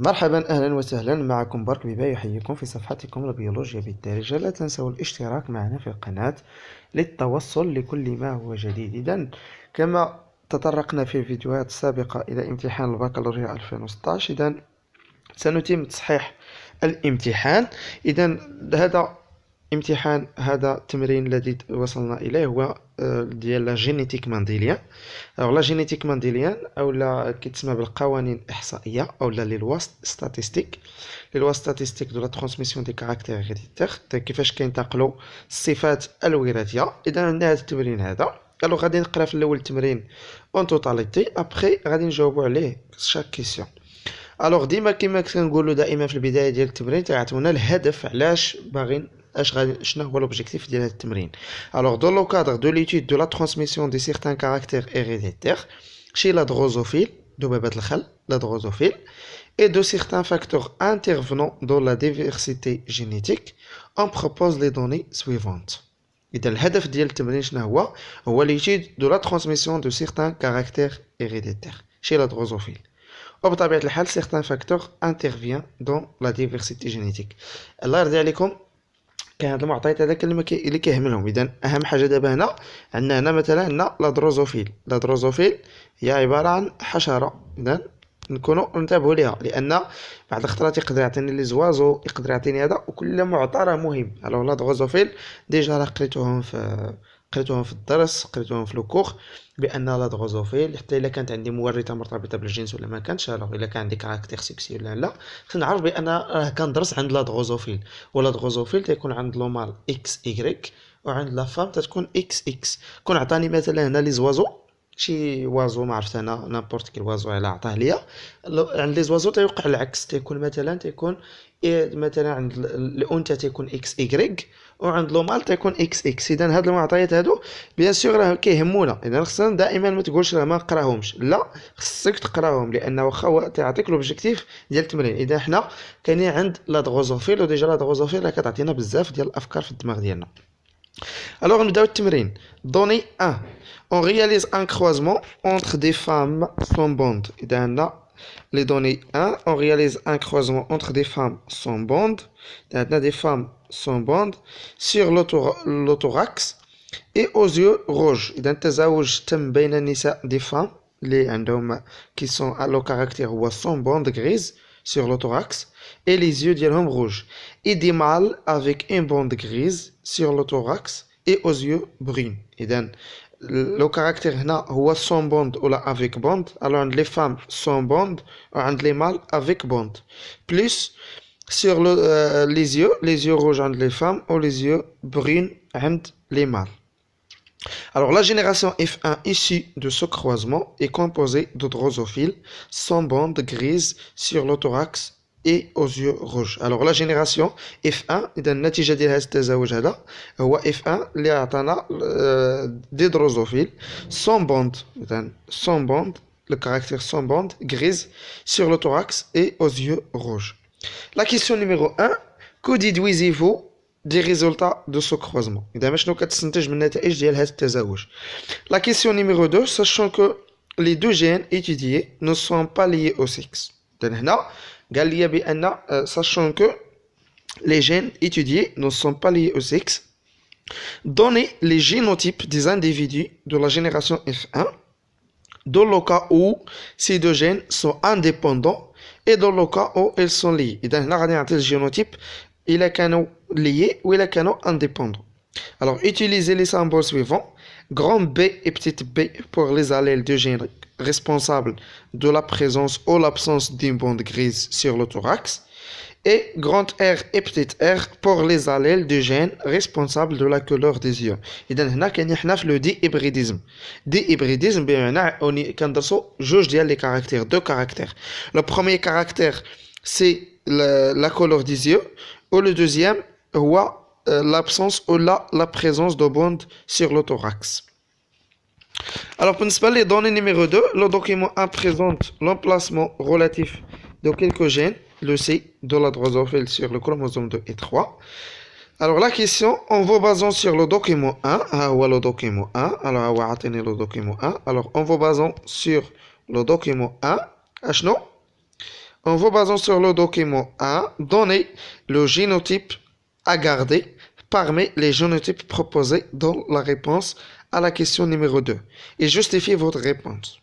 مرحبا أهلا وسهلا معكم برك بيبا يحييكم في صفحتكم البيولوجيا بالدارجة. لا تنسوا الاشتراك معنا في القناة للتوصل لكل ما هو جديد. إذن كما تطرقنا في الفيديوهات السابقة إلى امتحان البكالوريا 2016، إذن سنتم تصحيح الامتحان. إذن هذا التمرين الذي وصلنا إليه هو ديال لا جينيتيك مانديليان. لا جينيتيك مانديليان أو كتسمى بالقوانين الإحصائية أو لي لوا ستاتيستيك دو لا ترانسميسيون دي كاركتير هيريديتير، كيفاش كينتقلوا الصفات الوراثية. إذا عندنا هذا التمرين هذا. غادي نقرا في الأول التمرين اون توتاليتي، ابخي غادي نجاوبوا عليه شاك كيسيون. ديما كما كنقولوا دائما في البدايه ديال التمرين تعطونا الهدف، علاش باغيين شنو هو لوبجيكتيف ديال هذا التمرين. dans le cadre de l'étude de la transmission de certains caractères héréditaires chez la drosophile, دبابة الخل la drosophile, et de certains facteurs intervenant dans la diversité génétique, on propose les données suivantes. إذا الهدف ديال التمرين شنو هو l'étude de la transmission de certains caractères héréditaires chez la drosophile. وبطبيعة الحال certains facteurs interviennent dans la diversité génétique. الله يرضي عليكم، كاين هاد المعطيات هذا اللي كيهملهم. اذا اهم حاجه دابا هنا عندنا مثلا عندنا لا دروزوفيل هي عباره عن حشره. اذا نكونوا ننتبهوا ليها، لان بعض الخطرات يقدر يعطيني لي زوازو، يقدر يعطيني هذا، وكل معطى راه مهم. لا دروزوفيل ديجا راه قريتوهم في الدرس، قريتوهم في لوكور بان لا دروزوفيل حتى الا كانت عندي مورثه مرتبطه بالجنس ولا ما كانتش، الا كان عندي كاركتير سيكسي ولا لا، خصنا نعرف بان راه كندرس عند لا دروزوفيل. ولا دروزوفيل تيكون عند لو مال اكس ايغريك، وعند لا فام تتكون اكس اكس. كون عطاني مثلا هنا لي زوازو، شي وازو ما عرفت انا نابورت كيل وازو على عطاه ليا، عند لي زوازو تيوقع العكس، تيكون مثلا عند الانثى تيكون اكس ايغريك، وعند لو مال تيكون اكس اكس. اذا هاد المعطيات هادو بيان سور راه كيهمونا. اذا خصنا دائما ما تقولش راه ما نقراهمش، لا خصك تقراهم، لان واخا تعطيك لوبجيكتيف ديال التمرين. اذا حنا كاينين عند لا دروزوفيل، وديجا لا دروزوفيل راه كتعطينا بزاف ديال الافكار في الدماغ ديالنا. نبداو التمرين. دوني 1. On réalise un croisement entre des femmes sans bande. إذا عندنا les données 1. On réalise un croisement entre des femmes sans bande. إذا عندنا des femmes sans bande sur l'autorax et aux yeux rouges. إذا التزاوج تم بين النساء des femmes اللي عندهم qui sont à leur caractère هو sans bande grise sur l'autorax et les yeux ديالهم rouges, et des mâles avec une bande grise sur l'autorax et aux yeux bruns. إذا le caractère هنا هو sans bande ou avec bande. Alors عند les femmes sans bande وعند les mâles avec bande, plus sur les yeux rouges عند les femmes ou les yeux bruns عند les mâles. Alors la génération F1 issue de ce croisement est composée de drosophiles sans bande grise sur l'autorax et aux yeux rouges. Alors la génération F1 إذا النتيجة ديال هذا التزاوج هذا هو F1 اللي عطانا دي drosophiles sans bande. إذا sans bande, le caractère sans bande grise sur le thorax et aux yeux rouges. La question numéro 1. Que déduisez-vous des résultats de ce croisement? إذا شنو كتستنتج من النتائج ديال هذا التزاوج؟ La question numéro 2. Sachant que les deux gènes étudiés ne sont pas liés au sexe. إذا هنا قال لي بأن sachant que les gènes étudiés ne sont pas liés au sexe, donnez les génotypes des individus de la génération F1 dans le cas où ces deux gènes sont indépendants et dans le cas où ils sont liés. إذا هنا غادي نعطي الجينوتيب إلا كانوا liés ou إلا كانوا indépendants. Alors utilisez les symboles suivants: grand B et petite b pour les allèles de gènes responsables de la présence ou l'absence d'une bande grise sur le thorax, et grand R et petite r pour les allèles de gènes responsables de la couleur des yeux. إذا هنا كاين حنا في لو دي هيبريديزم. دي هيبريديزم بمعنى كندرسوا جوج ديال لي كاركتير، دو كاركتير. لو بروميير كاركتير سي la couleur des yeux, ou le deuxième هو l'absence ou la présence de bande sur le thorax. Alors, pour les données numéro 2, le document 1 présente l'emplacement relatif de quelques gènes, le C, de la drosophile sur le chromosome 2 et 3. Alors, la question, en vous basant sur le document 1, le document 1, alors, on va atteindre le document 1. Alors, en vous basant sur le document 1, En vous basant sur le document 1, donnez le génotype à garder parmi les génotypes proposés dans la réponse à la question numéro 2 et justifiez votre réponse.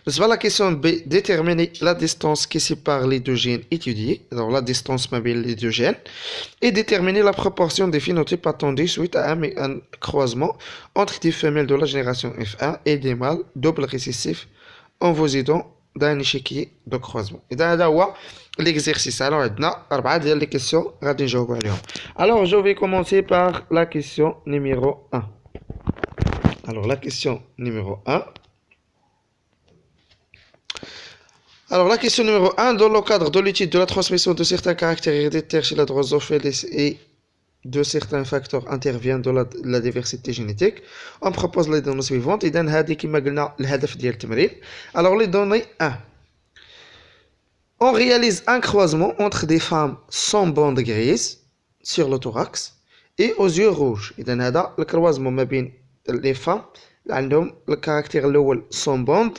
La question B, déterminez la distance qui sépare les deux gènes étudiés, alors la distance mobile les deux gènes, et déterminer la proportion des phénotypes attendus suite à un croisement entre des femelles de la génération F1 et des mâles double récessifs en vous aidant d'un échiquier de croisement. Et هذا هو l'exercice. Alors عندنا 4 ديال les questions غادي نجاوبوا عليهم. Alors je vais commencer par la question numéro 1. Alors la question numéro 1. Alors, la question numéro 1, dans le cadre de l'étude de la transmission de certains caractères héréditaires chez la drosophile et de certains facteurs interviennent dans la diversité génétique, on propose les données suivantes. Et dans alors, les données 1. On réalise un croisement entre des femmes sans bande grise sur le thorax et aux yeux rouges. Et dans le croisement les femmes, le caractère sans bande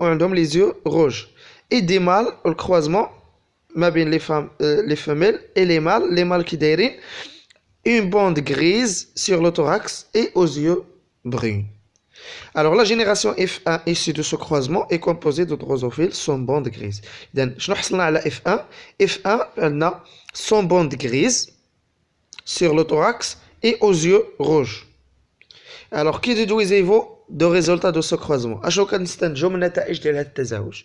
عندهم les yeux rouges et des mâles le croisement les femelles et les mâles qui دايرين une bande grise sur le thorax et aux yeux bruns. Alors la génération F1 issue de ce croisement est composée de drosophiles sans bande grise. إذن شنو حصلنا على F1 عندنا sans bande grise sur le thorax et aux yeux rouges. Alors qui déduisez-vous de résultats de ce croisement؟ اشنو كنستنتجوا من النتائج ديال هذا التزاوج؟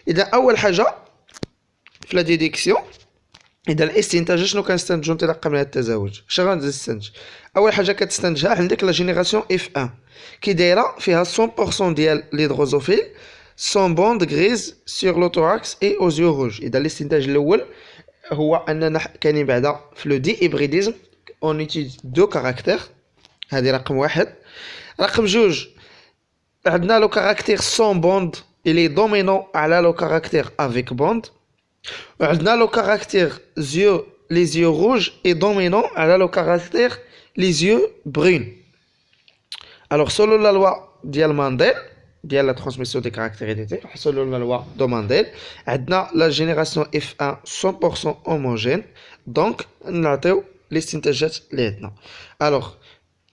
اذا اول حاجه في لا ديديكسيون، اذا الاستنتاج شنو كنستنتجوا انطلاقا من هذا التزاوج؟ اش غنستنتج؟ اول حاجه كتستنتجها عندك لا جينيراسيون اف 1 كي دايره فيها 100% ديال لي دروزوفيل سون بوند غريز سور لو توراكس اي او زيو روج. اذا الاستنتاج الاول هو اننا كاينين بعدا في لو دي ابريديزم اون ايتيد دو كاركتير، هذه رقم واحد. رقم جوج عندنا لو كاركتير سون بوند اللي دومينون على لو كاركتير افيك بوند، وعندنا لو كاركتير لي زيو روج اي دومينون على لو كاركتير لي زيو برون. الوغ سولو لا لوا ديال مانديل ديال لا ترانسميسيون دي كاركتيريتي، سولو لا لوا دو مانديل عندنا لا جينيراسيون اف 1 100% هوموجين، دونك نعطيو الاستنتاجات اللي عندنا. الوغ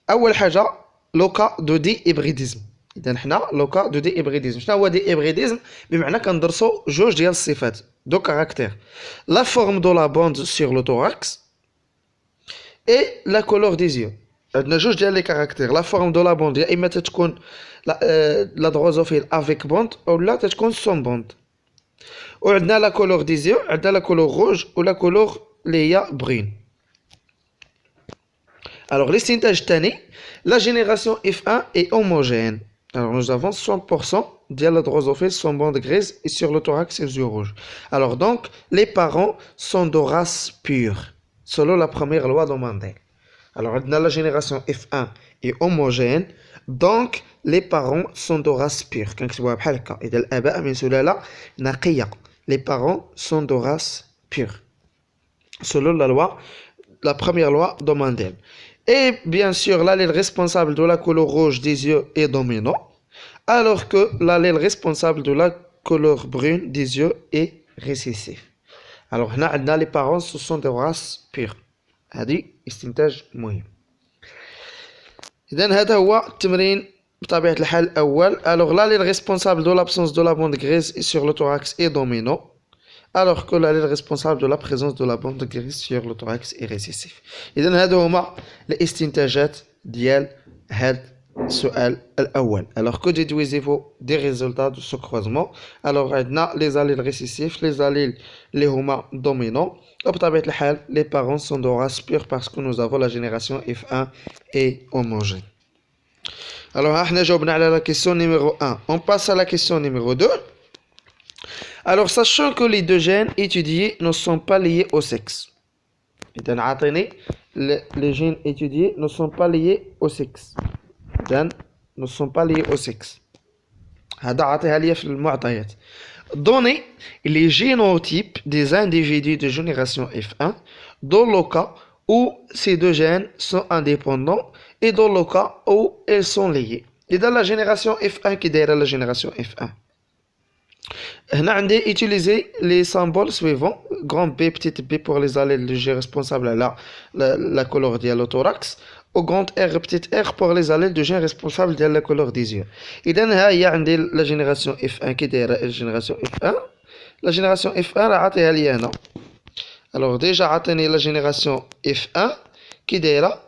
اول حاجه لوكا دو دي ابريديزم. اذا حنا لوكا دو دي ابريديزم. شنو هو دي ابريديزم؟ بمعنى كندرسو جوج ديال الصفات دو كاركتير، لا فورم دو لا بوند سور لو توراكس اي لا كولور دي زيو. عندنا جوج ديال لي كاركتير، لا فورم دو لا بوند يا اما تتكون لا دروزوفيل افيك بوند اولا تتكون سون بوند، وعندنا لا كولور دي زيو، عندنا لا كولور روج ولا كولور اللي هي برين. Alors, l'estintage tanné, la génération F1 est homogène. Alors, nous avons 100% de la drosophile sans bande grise et sur le thorax et les yeux rouges. Alors, donc, les parents sont de race pure, selon la première loi de Mendel. Alors, la génération F1 est homogène, donc les parents sont de race pure. Les parents sont de race pure, selon la première loi de Mendel. Et bien sûr, l'allèle responsable de la couleur rouge des yeux est dominant, alors que l'allèle responsable de la couleur brune des yeux est récessif. Alors, les parents, ce sont de race pure. هذه استنتاج مهم. إذن هذا هو التمرين بطبيعة الحال الأول. Alors, l'allèle responsable de l'absence de la bande grise sur le thorax est dominant, alors que l'allèle responsable de la présence de la bande grise sur le thorax est récessif. إذن هادو هما الاستنتاجات ديال هاد السؤال الأول. Alors que déduisez-vous des résultats de ce croisement? Alors عندنا les allèles récessifs, les allèles اللي هما dominants. وبطبيعة الحال les parents sont de race pure parce que nous avons la génération F1 et homogène. Alors احنا جاوبنا على la question numéro 1. On passe à la question numéro 2. Alors, sachant que les deux gènes étudiés ne sont pas liés au sexe. Les gènes étudiés ne sont pas liés au sexe. Ne sont pas liés au sexe. Donnez les génotypes des individus de génération F1 dans le cas où ces deux gènes sont indépendants et dans le cas où ils sont liés. Et dans la génération F1 qui est derrière la génération F1. هنا عندي utiliser les symboles suivants grand B petite b pour les allèles de G responsable على la couleur ديال le thorax و grand R petite r pour les allèles de G responsable ديال la couleur des yeux. إذا ها هي عندي la génération F1 كي دايره la génération F1 la génération F1 راه عطيها لي هنا. alors déjà عطيني la génération F1 كي دايره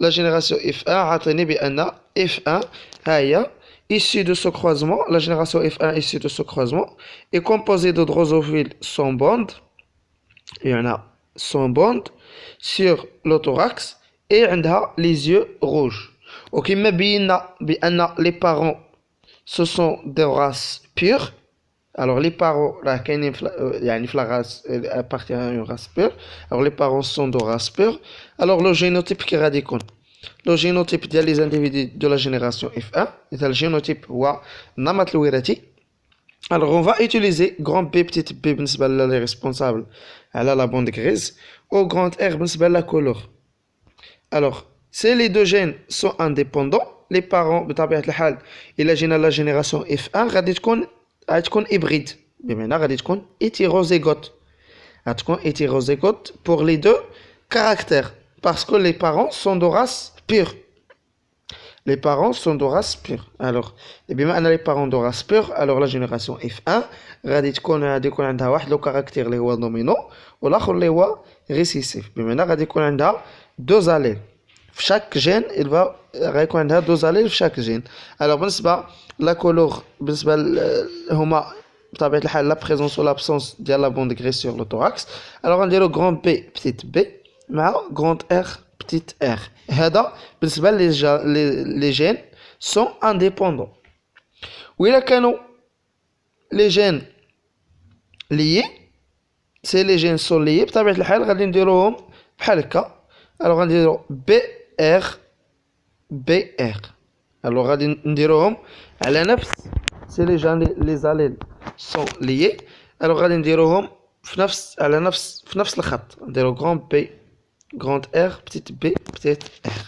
la génération F1 عطيني بأن F1 ها هي issue de ce croisement, la génération F1 issue de ce croisement est composée de drosophiles sans bande, il y en a sans bande sur le thorax et عندها les yeux rouges. وكما بينا بأن les parents ce sont des races pures. Alors les parents راه كاينين يعني في la race appartient à une race pure. Alors les parents sont de race pure. Alors le génotype qui غادي يكون le génotype ديال les individus de la génération F1 إذا الجينوتيب هو النمط الوراثي. alors on va utiliser grand B petite b بالنسبة للي responsable على la bande grise و grand R بالنسبة la couleur. alors si les deux gènes sont indépendants les parents بطبيعة الحال إلا جينا la génération F1 غادي تكون hybride بمعنى غادي تكون hétérozygote pour les deux caractères parce que les parents sont de race pure. Les parents sont de race pure. alors بما ان les parents de race pure alors la génération F1 غادي يكون عندها واحد لو كاركتير اللي هو دومينو والاخر اللي هو ريسيسيف بمعنى غادي يكون عندها دو زاليل في شاك جين غيكون عندها دو زاليل في شاك جين. alors بالنسبه لا كولور بالنسبه هما بطبيعه الحال لا بريزونس ولا ابسونس ديال لا بوند غريس سور لو thorax. alors غنديرو غران بي بتيت بي مع غران ار petite r. هذا بالنسبة les gènes sont indépendants. وإلا كانوا les gènes liés c'est les gènes sont liés بطبيعة الحال غادي نديروهم بحال هكا. alors غنديرو BR alors غادي نديروهم على نفس c'est les gènes les allèles sont liés alors غادي نديروهم في نفس الخط نديرو grand B grand R, petite b, petite r.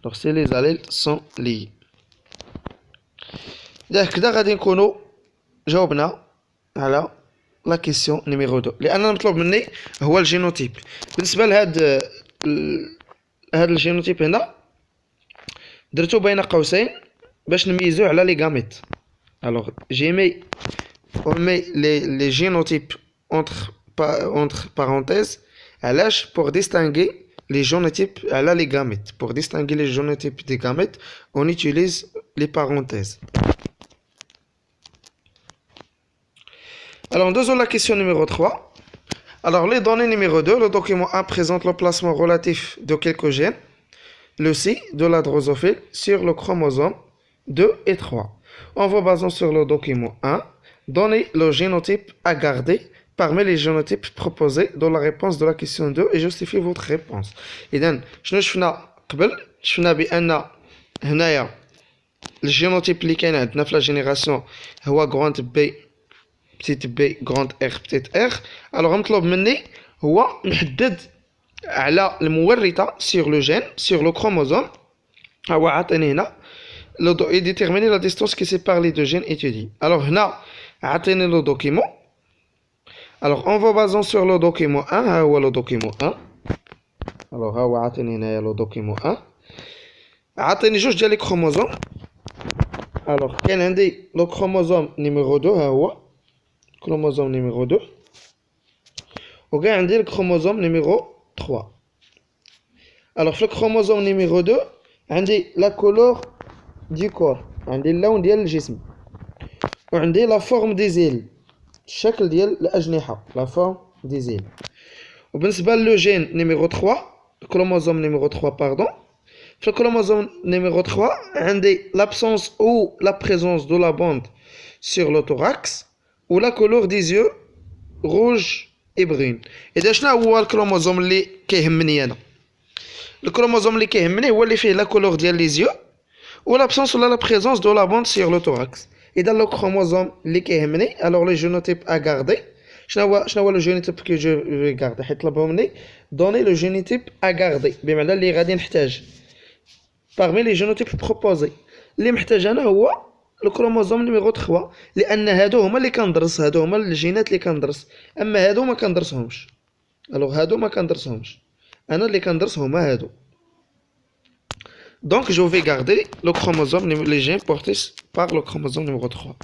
Donc si les allèles sont liés. هكذا غادي نكونوا جاوبنا على لا كيسيون نيميرو 2 لان المطلوب مني هو الجينوتيب. بالنسبه لهاد الجينوتيب هنا درتو بين قوسين باش نميزو على لي غاميت. alors j'ai mis les génotypes entre parenthèses علاش pour distinguer les génotypes على les gamètes. pour distinguer les génotypes des gamètes on utilise les parenthèses. alors nous avons la question numéro 3. alors les données numéro 2 le document 1 présente l'emplacement relatif de quelques gènes le C de la drosophile sur le chromosome 2 et 3. en vous basant sur le document 1 donnez le génotype à garder parmi les génotypes proposés dans la réponse de la question 2 et justifiez votre réponse. إذن شنو شفنا قبل؟ شفنا بأن هنايا الجينوتيب اللي كاين عندنا في لا جينيراسيون هو غراند بي بتيت بي غراند ار بتيت ار. الوغ مطلوب مني هو نحدد على المورثة سيغ لو جين سيغ لو كروموزوم. هو عطيني هنا et déterminer la distance qui sépare les deux gènes étudiés. alors هنا عطيني لو دوكيمون. alors en vous basant sur le document 1 ها هو le document 1. alors ها هو عطيني هنايا le document 1 عطيني جوج ديال لي كروموزوم. alors كاين عندي le chromosome numéro 2 ها هو chromosome numéro 2 وكاين عندي le chromosome numéro 3. alors في le chromosome numéro 2 عندي la couleur du corps عندي اللون ديال الجسم وعندي la forme des ailes الشكل ديال الأجنحة la forme des ailes. وبالنسبة لو جين نيميرو 3 الكروموزوم نيميرو 3 باردون في الكروموزوم نيميرو 3 عندي l'absence ou la présence de la bande sur le thorax ou la couleur des yeux rouge et brune. إذا شنو هو الكروموزوم اللي كيهمني أنا؟ الكروموزوم اللي كيهمني هو اللي فيه la couleur ديال les yeux ou l'absence ou la présence de la bande sur le thorax. إذا لو كروموزوم اللي كيهمني alors le génotype à garder شنو هو لو génotype que je vais garder حيت طلبوا مني donner le génotype à garder بمعنى اللي غادي نحتاج parmi les génotypes proposés اللي محتاج انا هو لو كروموزوم نيميرو 3 لان هادو هما اللي كندرس هادو هما الجينات اللي كندرس اما هادو ما كندرسهمش الوغ هادو ما كندرسهمش انا اللي كندرس هما هادو donc je vais garder le chromosome les gènes portés par le chromosome numéro 3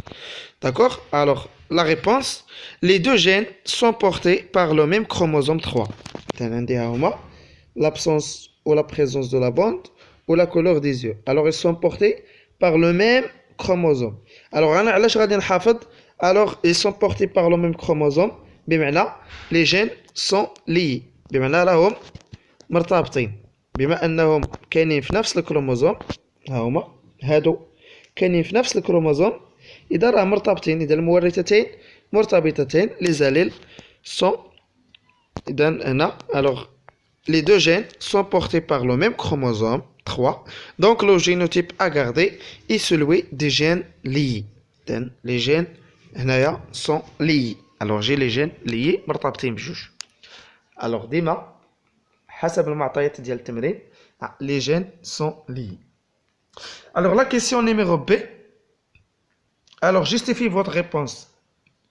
d'accord alors la réponse les deux gènes sont portés par le même chromosome 3 عندي هما l'absence ou la présence de la bande ou la couleur des yeux alors ils sont portés par le même chromosome alors انا علاش غادي نحافظ alors ils sont portés par le même chromosome بمعنى les gènes sont liés بمعنى راهم مرتبطين بما انهم كاينين في نفس الكروموزوم ها هما هادو كاينين في نفس الكروموزوم اذا راه مرتبطين اذا المورثتين مرتبطتين لي زاليل sont اذا هنا alors les deux gènes sont portés par le même chromosome 3 donc le génotype à garder est celui des gènes liés donc les gènes هنايا sont liés alors j'ai les gènes liés مرتبطين بجوج alors ديما حسب المعطيات ديال التمرين les gènes sont liés alors la question numéro B alors justifie votre réponse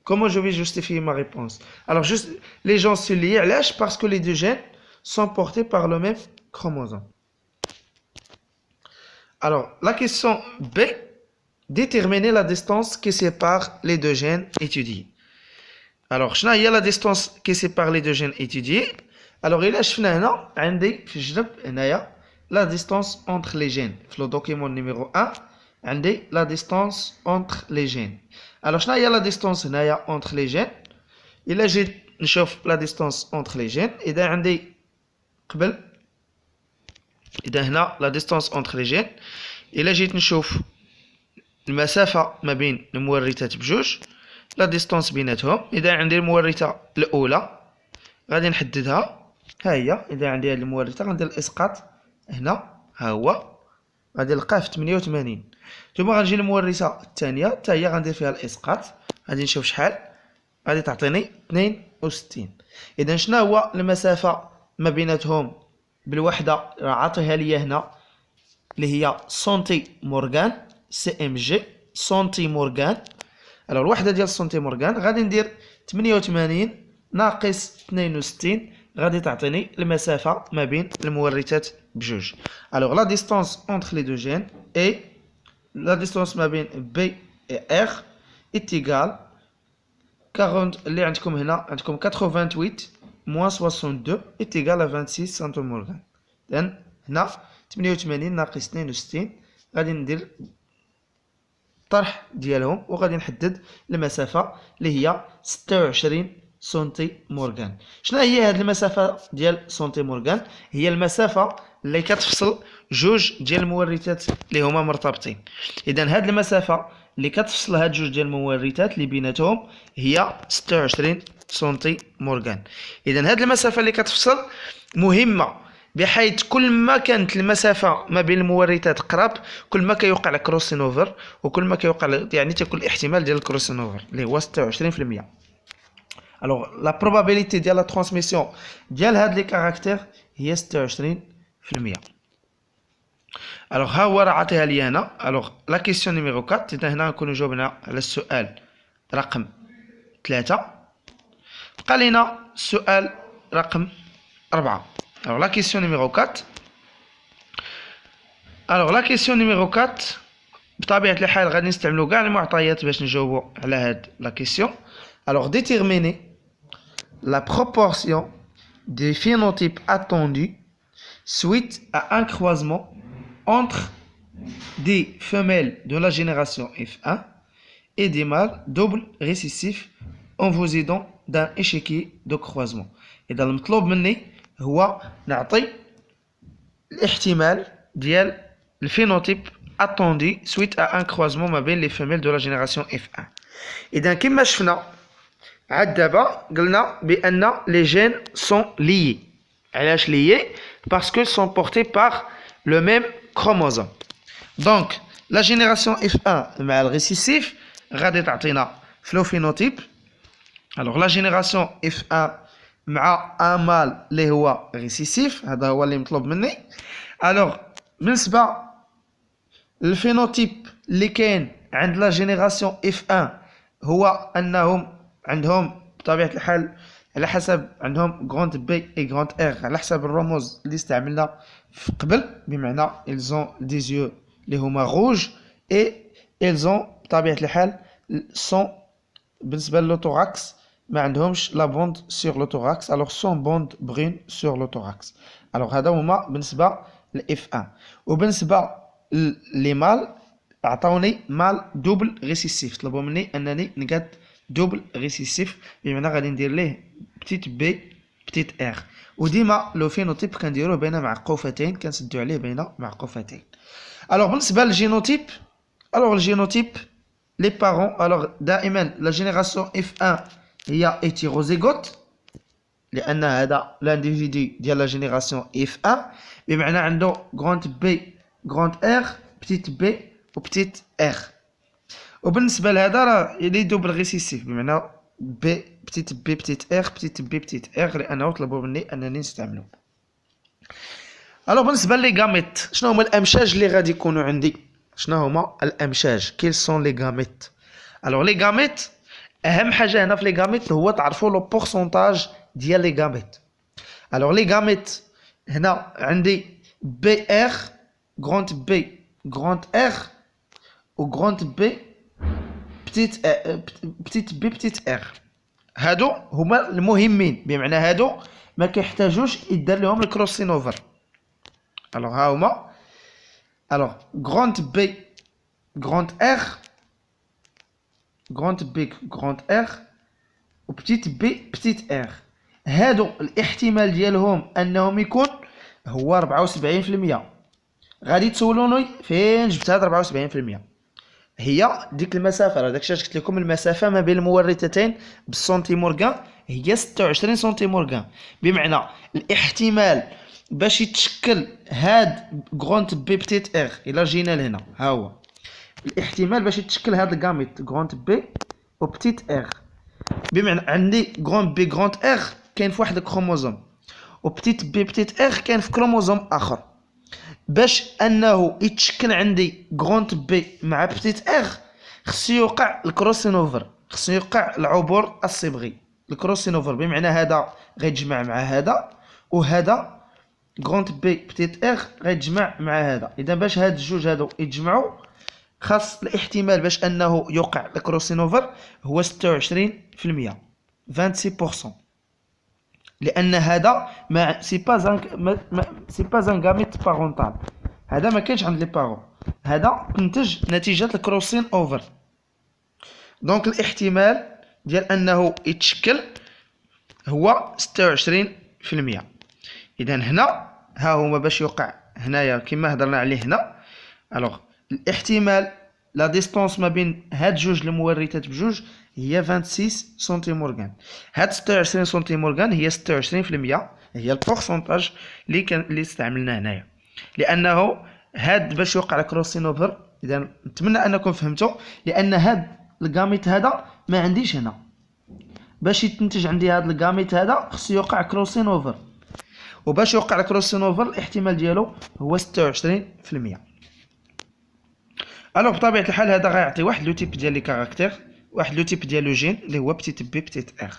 comment je vais justifier ma réponse alors juste les gens sont liés علاش parce que les deux gènes sont portés par le même chromosome alors la question B déterminer la distance qui sépare les deux gènes étudiés alors شنو هي la distance qui sépare les deux gènes étudiés alors إلا شفنا هنا عندي في الجنب هنايا la distance entre les gènes في le document numéro 1 عندي la distance entre les gènes alors شنو هي la distance هنايا entre les gènes إلا جيت نشوف la distance entre les gènes إذا عندي قبل إذا هنا la distance entre les gènes إلا جيت نشوف المسافة ما بين المورثات بجوج la distance بيناتهم إذا عندي المورثة الأولى غادي نحددها ها هي اذا عندي هذه المورثه غندير الاسقاط هنا ها هو غادي نلقاه في 88 ثم غنجي للمورثه الثانيه حتى هي غندير فيها الاسقاط غادي نشوف شحال غادي تعطيني 62 اذا شنو هو المسافه ما بيناتهم بالوحده راه عاطيها ليا هنا اللي هي سنتي مورغان سي ام جي سنتي مورغان الوحده ديال سنتي مورغان غادي ندير 88 ناقص 62 غادي تعطيني المسافة ما بين المورثات بجوج alors la distance entre les deux gènes et la distance ما بين B et R est égale 40 اللي عندكم هنا عندكم 88 moins 62 est égal à 26 سنتيمورغان إذن هنا 88 ناقص 62 غادي ندير الطرح ديالهم وغادي نحدد المسافة اللي هي 26 سنتي مورغان شنو هي هذه المسافه ديال سنتي مورغان هي المسافه اللي كتفصل جوج ديال المورثات اللي هما مرتبطين اذا هذه المسافه اللي كتفصل هاد جوج ديال المورثات اللي بيناتهم هي 26 سنتي مورغان اذا هذه المسافه اللي كتفصل مهمه بحيث كل ما كانت المسافه ما بين المورثات قراب كل ما كيوقع الكروسين اوفر وكل ما كيوقع يعني تيكون الاحتمال ديال الكروسين اوفر اللي هو 26% alors la probabilité de la transmission ديال هاد لي كاركتير هي 26% alors ها هو راه عطيها لي هنا alors la question numéro 4 اذا هنا نكونوا جاوبنا على السؤال رقم 3 بقى لينا السؤال رقم 4 alors la question numéro 4 alors la question numéro 4 بطبيعة الحال غادي نستعملوا كاع المعطيات باش نجاوبوا على هاد لا question alors déterminer la proportion des phénotypes attendus suite à un croisement entre des femelles de la génération F1 et des mâles double récessifs en vous aidant d'un échiquier de croisement. إذا المطلوب مني هو نعطي الاحتمال ديال الفينوتيب attendu suite à un croisement ما بين les femelles de la génération F1. إذا كما شفنا عاد دابا قلنا بأن les gènes sont liés. علاش liés? Parce qu'ils sont portés par le même chromosome. Donc la génération F1 مع الريسيسيف غادي تعطينا فلوفينوتيب. Alors la génération F1 مع un mâle اللي هو ريسيسيف هذا هو اللي مطلوب مني. Alors بالنسبة للفينوتيب اللي كاين عند لا جينيراسيون اف 1 هو انهم عندهم بطبيعه الحال على حسب عندهم غروند بي اي غروند ار على حسب الرموز اللي استعملنا في قبل، بمعنى ils ont des yeux اللي هما روج اي ils ont بطبيعه الحال سون بالنسبه للوتوراكس ما عندهمش لا بوند سور لوتوراكس الوغ سون بوند برين سور لوتوراكس. الوغ هذا هما بالنسبه لاف 1. وبالنسبه لي مال عطاوني مال دوبل ريسيسيف، طلبوا مني انني نقاد دوبل ريسيسيف، بمعنى غادي ندير ليه بتيت بي بتيت ار. وديما لو فينوتيب كنديروه بين معقوفتين، كنسدو عليه بين معقوفتين. الوغ بالنسبه للجينوتيب، الوغ الجينوتيب لي بارون، الوغ دائما لا جينيراسيون اف 1 هي هيتيروزيغوت، لان هذا لانديفيدي ديال لا جينيراسيون اف 1 بمعنى عنده غروند بي غروند ار بتيت بي وبتيت ار. وبالنسبه لهذا راه لي دوبل ريسيسيف، بمعنى بي بتيت بي بتيت ار بتيت بي بتيت ار، لانه طلبوا مني انني نستعملو. الوغ بالنسبه لي غاميت، شنو هما الامشاج اللي غادي يكونوا عندي؟ شنو هما الامشاج؟ كيل سون لي غاميت؟ الوغ لي غاميت اهم حاجه هنا في لي غاميت هو تعرفوا لو بورسونتاج ديال لي غاميت. الوغ لي غاميت هنا عندي بي ار غروند بي غروند ار و غروند بي بتيت بتيت بي بتيت ار. هادو هما المهمين، بمعنى هادو ما كيحتاجوش يدار لهم الكروسين اوفر. الوغ ها هما، الوغ غروند بي غروند ار غروند بي غروند ار و بتيت بي بتيت ار. هادو الاحتمال ديالهم انهم يكون هو 74%. غادي تسولوني فين جبت هاد 74%؟ هي ديك المسافه، راه داكشي قلت لكم، المسافه ما بين المورثتين بالسنتيمورغان هي 26 سنتيمورغان، بمعنى الاحتمال باش يتشكل هاد غروند بي بتيت ار الى جينا لهنا، ها هو الاحتمال باش يتشكل هاد الغاميت غروند بي و بتيت ار، بمعنى عندي غروند بي غروند ار كاين في واحد الكروموزوم و بتيت بي بتيت ار كاين في كروموزوم اخر. باش انه يتشكل عندي غروند بي مع بتيت ار خصو يوقع الكروسين اوفر، خصو يوقع العبور الصبغي، الكروسين اوفر، بمعنى هذا غيتجمع مع هذا وهذا غروند بي بتيت ار غيتجمع مع هذا. اذا باش هاد الجوج هادو يتجمعوا خاص الاحتمال باش انه يوقع الكروسين اوفر هو 26%، 26%، لان هذا ما سي با سي با ان غاميت بارونتال، هذا ما كاينش عند لي بارون، هذا تنتج نتيجه الكروسين اوفر. دونك الاحتمال ديال انه يتشكل هو 26%. اذا هنا ها هما باش يوقع هنايا كما هضرنا عليه هنا. الوغ الاحتمال لا ديستونس ما بين هاد جوج المورثات بجوج هي 26 سنتيمورغان. هاد 26 سنتيمورغان هي 26%، هي البورسونتاج اللي استعملناه هنايا، لانه هاد باش يوقع الكروسين اوفر. اذا نتمنى انكم فهمتوا، لان هاد الغاميت هذا ما عنديش هنا، باش يتنتج عندي هاد الغاميت هذا خصو يوقع كروسين اوفر، وباش يوقع الكروسين اوفر الاحتمال ديالو هو 26%. الوغ بطبيعه الحال هذا غيعطي واحد لو تيب ديال لي كاركتير، واحد لو تيب ديال لو جين اللي هو بتيت بي بتيت ار.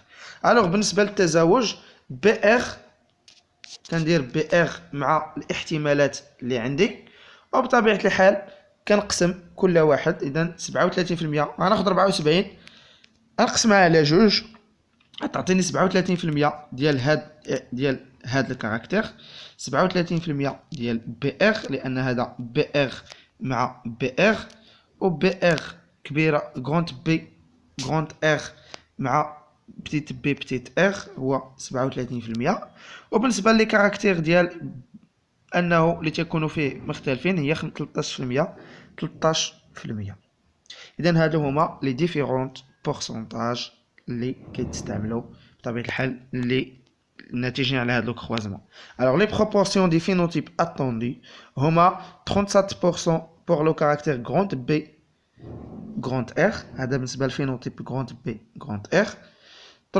الوغ بالنسبه للتزاوج بي ار كندير بي ار مع الاحتمالات اللي عندي، وبطبيعه الحال كنقسم كل واحد. اذا 37% غناخذ 74 نقسمها على جوج تعطيني 37% ديال هاد الكاركتير، 37% ديال بي ار، لان هذا بي ار مع بي ار، و بي ار كبيره غروند بي غروند ار مع بتيت بي بتيت ار هو 37%. وبالنسبه لي كاركتير ديال انه اللي تيكونوا فيه مختلفين هي 13%. اذا هادو هما لي ديفيرونت بورسونتاج اللي كيتستعملوا بطبيعه الحال اللي ناتجين على هاد لو كروازمون. الوغ لي بروبورسيون دي فينوتيب اتوندي هما 37% pour le caractère grand B grand R، هذا بالنسبه للفينوتيب grand B grand R، 37%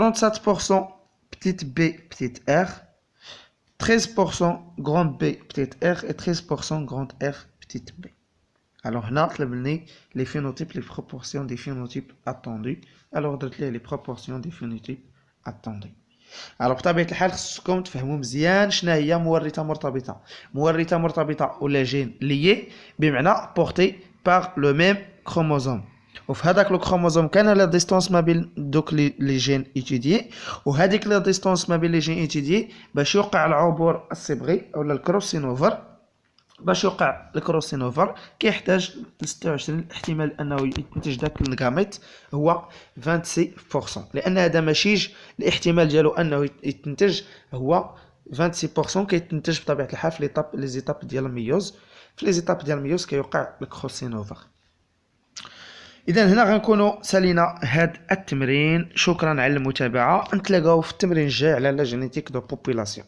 petite b petite r، 13% grand B petite r et 13% grand F petite b. Alors هنا طلبني les phénotypes les proportions des phénotypes attendus. alors درت ليه les proportions des phénotypes attendus. alors بطبيعة الحال خصكم تفهموا مزيان شنو هي مورثة مرتبطة. مورثة مرتبطة ولا جين lié بمعنى porté par le même chromosome. وفي هذاك لو كروموزوم كان لا ديستونس ما بين دوك لي جين ايتوديي، وهذيك لا ديستونس ما بين لي جين ايتوديي باش يوقع العبور الصبغي اولا الكروسينوفر. باش يوقع الكروسينوفر كيحتاج 26 احتمال انه ينتج داك الغاميت هو 26%، لان هذا ماشيش الاحتمال ديالو انه يتنتج هو 26%. كيتنتج بطبيعه الحال في لي زيتاب ديال الميوز. في لي زيتاب ديال الميوز كيوقع الكروسينوفر. اذا هنا غنكونوا سالينا هاد التمرين. شكرا على المتابعه، نتلاقاو في التمرين الجاي على لا جينيتيك دو بوبولاسيون.